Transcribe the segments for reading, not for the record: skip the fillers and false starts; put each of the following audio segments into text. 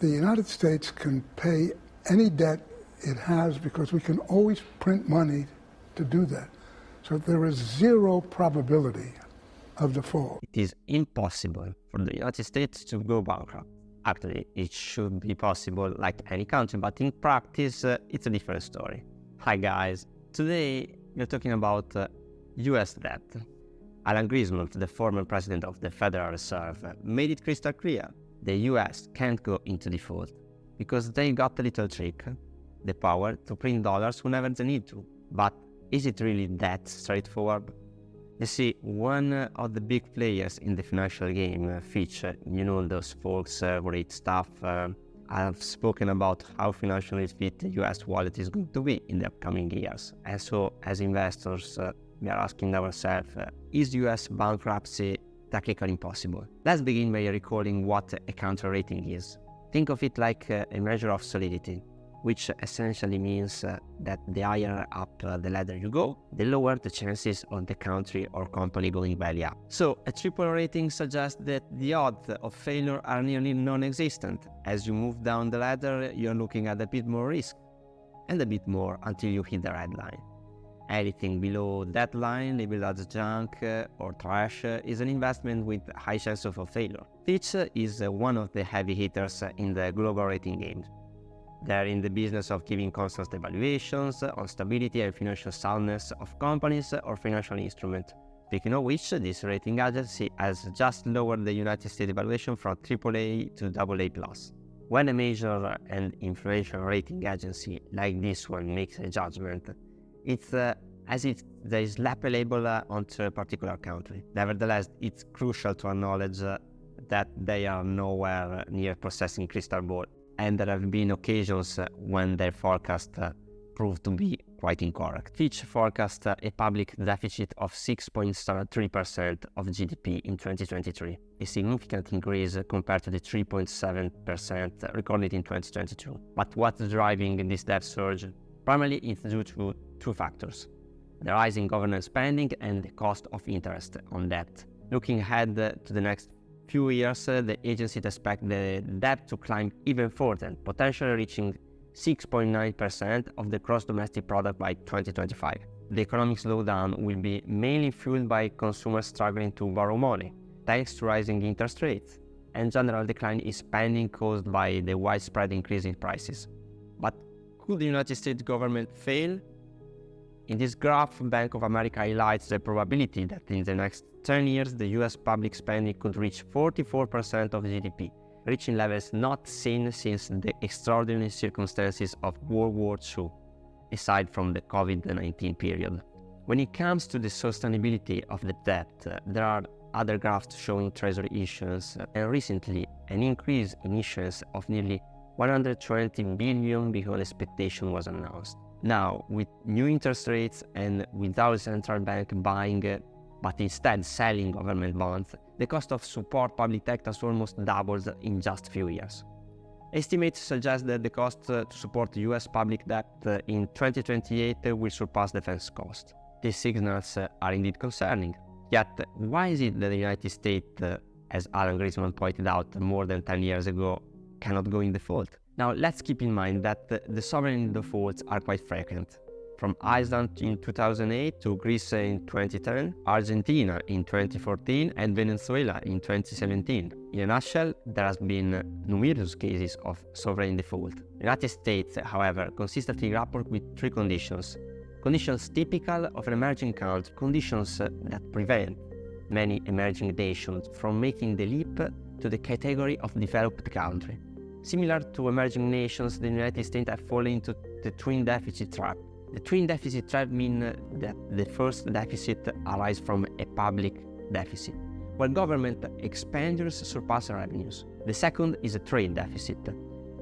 The United States can pay any debt it has because we can always print money to do that. So there is zero probability of default. It is impossible for the United States to go bankrupt. Actually, it should be possible like any country, but in practice, it's a different story. Hi guys, today we're talking about US debt. Alan Greenspan, the former president of the Federal Reserve, made it crystal clear the US can't go into default because they got a little trick, the power to print dollars whenever they need to. But is it really that straightforward? You see, one of the big players in the financial game, Fitch, you know those folks, great stuff. I've spoken about how financially fit the US wallet is going to be in the upcoming years. And so, as investors, we are asking ourselves, is US bankruptcy technically impossible? Let's begin by recalling what a country rating is. Think of it like a measure of solidity, which essentially means that the higher up the ladder you go, the lower the chances of the country or company going belly up. So a triple rating suggests that the odds of failure are nearly non-existent. As you move down the ladder, you're looking at a bit more risk, and a bit more until you hit the red line. Anything below that line, labeled as junk or trash, is an investment with high chance of failure. Fitch is one of the heavy hitters in the global rating game. They're in the business of giving constant evaluations on stability and financial soundness of companies or financial instruments. Speaking of which, this rating agency has just lowered the United States evaluation from AAA to AA+. When a major and influential rating agency like this one makes a judgment, it's as if they slap a label onto a particular country. Nevertheless, it's crucial to acknowledge that they are nowhere near possessing crystal ball. And there have been occasions when their forecast proved to be quite incorrect. Fitch forecast a public deficit of 6.3% of GDP in 2023, a significant increase compared to the 3.7% recorded in 2022. But what's driving this debt surge? Primarily, it's due to two factors: the rising government spending and the cost of interest on debt. Looking ahead to the next few years, the agency expects the debt to climb even further, potentially reaching 6.9% of the gross domestic product by 2025. The economic slowdown will be mainly fueled by consumers struggling to borrow money, thanks to rising interest rates, and general decline in spending caused by the widespread increase in prices. But could the United States government fail? In this graph, Bank of America highlights the probability that in the next 10 years, the US public spending could reach 44% of GDP, reaching levels not seen since the extraordinary circumstances of World War II, aside from the COVID-19 period. When it comes to the sustainability of the debt, there are other graphs showing treasury issuance, and recently an increase in issuance of nearly 120 billion beyond expectation was announced. Now, with new interest rates and without the central bank buying but instead selling government bonds, the cost of support public debt has almost doubled in just a few years. Estimates suggest that the cost to support US public debt in 2028 will surpass defense costs. These signals are indeed concerning. Yet, why is it that the United States, as Alan Greenspan pointed out more than 10 years ago, cannot go in default? Now, let's keep in mind that the sovereign defaults are quite frequent. From Iceland in 2008 to Greece in 2010, Argentina in 2014 and Venezuela in 2017. In a nutshell, there has been numerous cases of sovereign default. The United States, however, consistently grappled with three conditions. Conditions typical of an emerging country, conditions that prevent many emerging nations from making the leap to the category of developed country. Similar to emerging nations, the United States have fallen into the twin deficit trap. The twin deficit trap means that the first deficit arises from a public deficit, while government expenditures surpass revenues. The second is a trade deficit,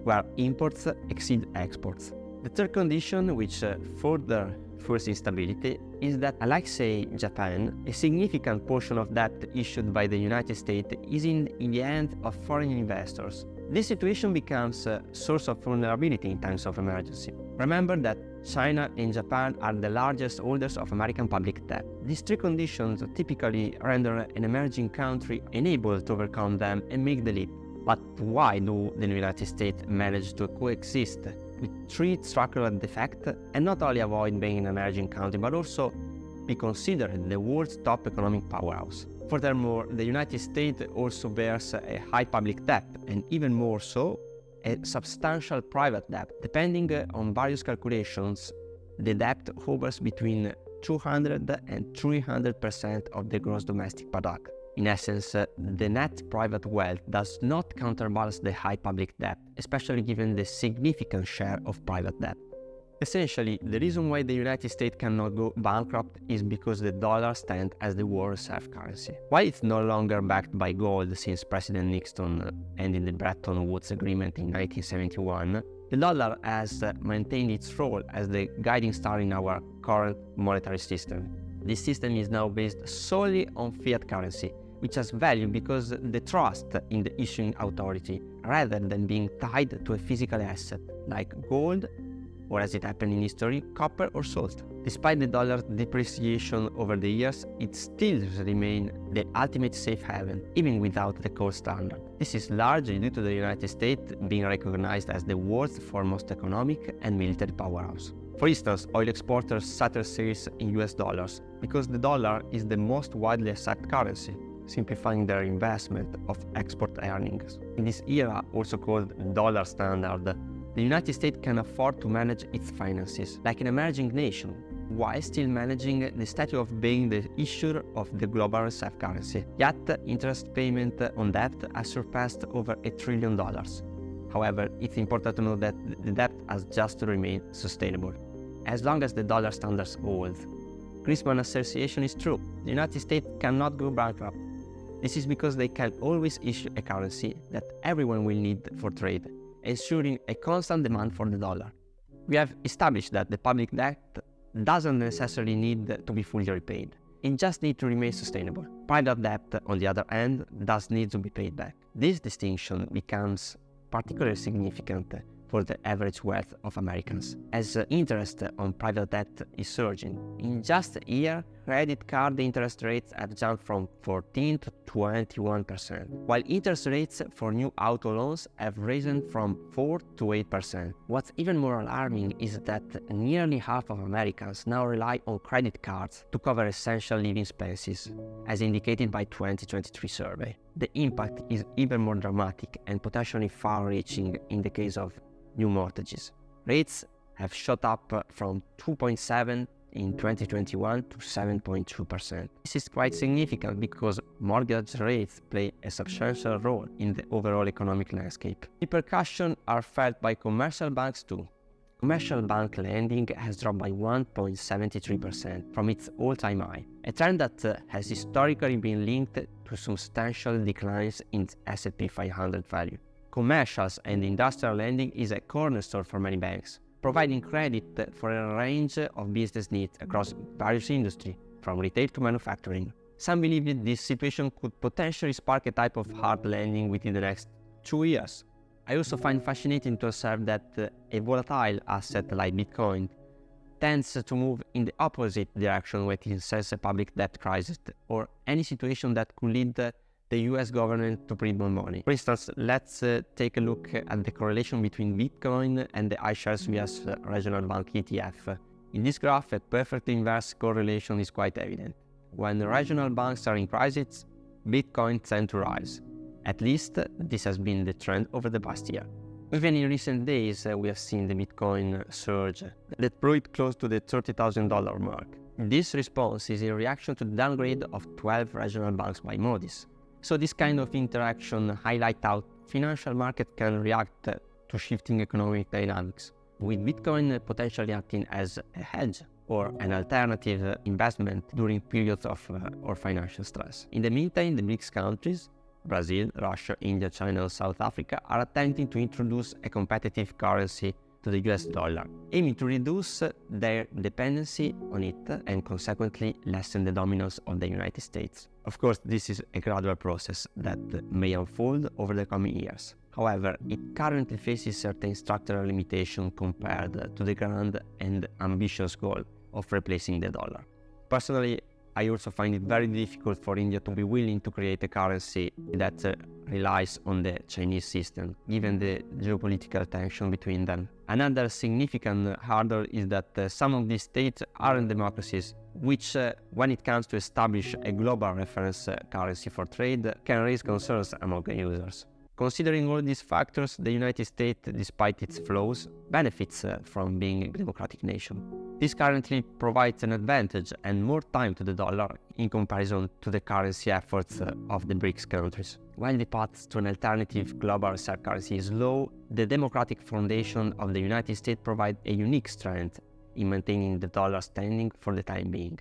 where imports exceed exports. The third condition, which further fuels instability, is that, like say Japan, a significant portion of debt issued by the United States is in the hands of foreign investors. This situation becomes a source of vulnerability in times of emergency. Remember that China and Japan are the largest holders of American public debt. These three conditions typically render an emerging country unable to overcome them and make the leap. But why do the United States manage to coexist with three structural defects and not only avoid being an emerging country, but also be considered the world's top economic powerhouse? Furthermore, the United States also bears a high public debt, and even more so, a substantial private debt. Depending on various calculations, the debt hovers between 200 and 300% of the gross domestic product. In essence, the net private wealth does not counterbalance the high public debt, especially given the significant share of private debt. Essentially, the reason why the United States cannot go bankrupt is because the dollar stands as the world reserve currency. While it's no longer backed by gold since President Nixon ended the Bretton Woods Agreement in 1971, the dollar has maintained its role as the guiding star in our current monetary system. This system is now based solely on fiat currency, which has value because the trust in the issuing authority, rather than being tied to a physical asset like gold, or as it happened in history, copper or salt. Despite the dollar's depreciation over the years, it still remains the ultimate safe haven, even without the gold standard. This is largely due to the United States being recognized as the world's foremost economic and military powerhouse. For instance, oil exporters settle sales in US dollars because the dollar is the most widely accepted currency, simplifying their investment of export earnings. In this era, also called dollar standard, the United States can afford to manage its finances like an emerging nation, while still managing the status of being the issuer of the global reserve currency. Yet, interest payment on debt has surpassed over $1 trillion. However, it's important to note that the debt has just to remain sustainable. As long as the dollar standards hold, Grisman's association is true. The United States cannot go bankrupt. This is because they can always issue a currency that everyone will need for trade, ensuring a constant demand for the dollar. We have established that the public debt doesn't necessarily need to be fully repaid. It just needs to remain sustainable. Private debt, on the other hand, does need to be paid back. This distinction becomes particularly significant for the average wealth of Americans, as interest on private debt is surging. In just a year, credit card interest rates have jumped from 14 to 21%, while interest rates for new auto loans have risen from 4 to 8%. What's even more alarming is that nearly half of Americans now rely on credit cards to cover essential living expenses, as indicated by 2023 survey. The impact is even more dramatic and potentially far-reaching in the case of new mortgages. Rates have shot up from 2.7 in 2021 to 7.2%. This is quite significant because mortgage rates play a substantial role in the overall economic landscape. Repercussions are felt by commercial banks too. Commercial bank lending has dropped by 1.73% from its all-time high, a trend that has historically been linked to substantial declines in S&P 500 value. Commercials and industrial lending is a cornerstone for many banks, providing credit for a range of business needs across various industries, from retail to manufacturing. Some believe that this situation could potentially spark a type of hard landing within the next 2 years. I also find fascinating to observe that a volatile asset like Bitcoin tends to move in the opposite direction when it senses a public debt crisis or any situation that could lead the US government to print more money. For instance, let's take a look at the correlation between Bitcoin and the iShares US regional bank ETF. In this graph, a perfect inverse correlation is quite evident. When the regional banks are in crisis, Bitcoin tends to rise. At least, this has been the trend over the past year. Even in recent days, we have seen the Bitcoin surge that brought it close to the $30,000 mark. This response is in reaction to the downgrade of 12 regional banks by Moody's. So this kind of interaction highlights how financial markets can react to shifting economic dynamics, with Bitcoin potentially acting as a hedge or an alternative investment during periods of or financial stress. In the meantime, the BRICS countries, Brazil, Russia, India, China, and South Africa, are attempting to introduce a competitive currency to the US dollar, aiming to reduce their dependency on it and consequently lessen the dominance of the United States. Of course, this is a gradual process that may unfold over the coming years. However, it currently faces certain structural limitations compared to the grand and ambitious goal of replacing the dollar. Personally, I also find it very difficult for India to be willing to create a currency that relies on the Chinese system, given the geopolitical tension between them. Another significant hurdle is that some of these states aren't democracies, which, when it comes to establish a global reference currency for trade, can raise concerns among users. Considering all these factors, the United States, despite its flaws, benefits from being a democratic nation. This currently provides an advantage and more time to the dollar in comparison to the currency efforts of the BRICS countries. While the path to an alternative global reserve currency is low, the democratic foundation of the United States provides a unique strength in maintaining the dollar standing for the time being.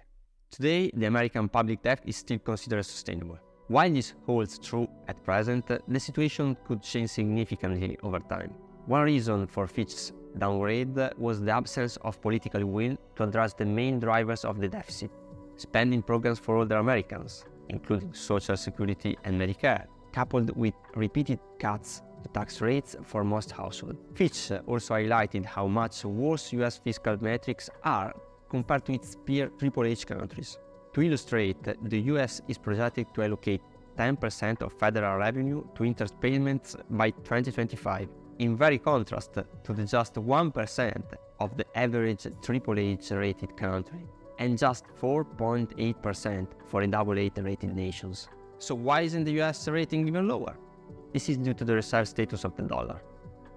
Today, the American public debt is still considered sustainable. While this holds true at present, the situation could change significantly over time. One reason for Fitch's downgrade was the absence of political will to address the main drivers of the deficit: spending programs for older Americans, including Social Security and Medicare, coupled with repeated cuts to tax rates for most households. Fitch also highlighted how much worse US fiscal metrics are compared to its peer Triple H countries. To illustrate, the US is projected to allocate 10% of federal revenue to interest payments by 2025, in very contrast to the just 1% of the average Triple H rated country, and just 4.8% for a AA rated nations. So why isn't the US rating even lower? This is due to the reserve status of the dollar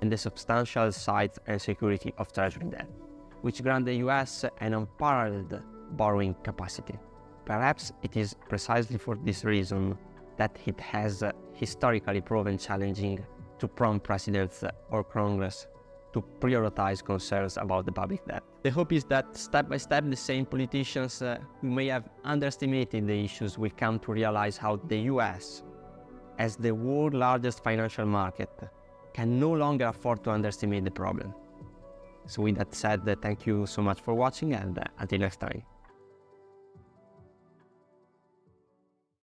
and the substantial size and security of treasury debt, which grant the US an unparalleled borrowing capacity. Perhaps it is precisely for this reason that it has historically proven challenging to prompt presidents or Congress to prioritize concerns about the public debt. The hope is that step by step the same politicians who may have underestimated the issues will come to realize how the US, as the world's largest financial market, can no longer afford to underestimate the problem. So with that said, thank you so much for watching, and until next time.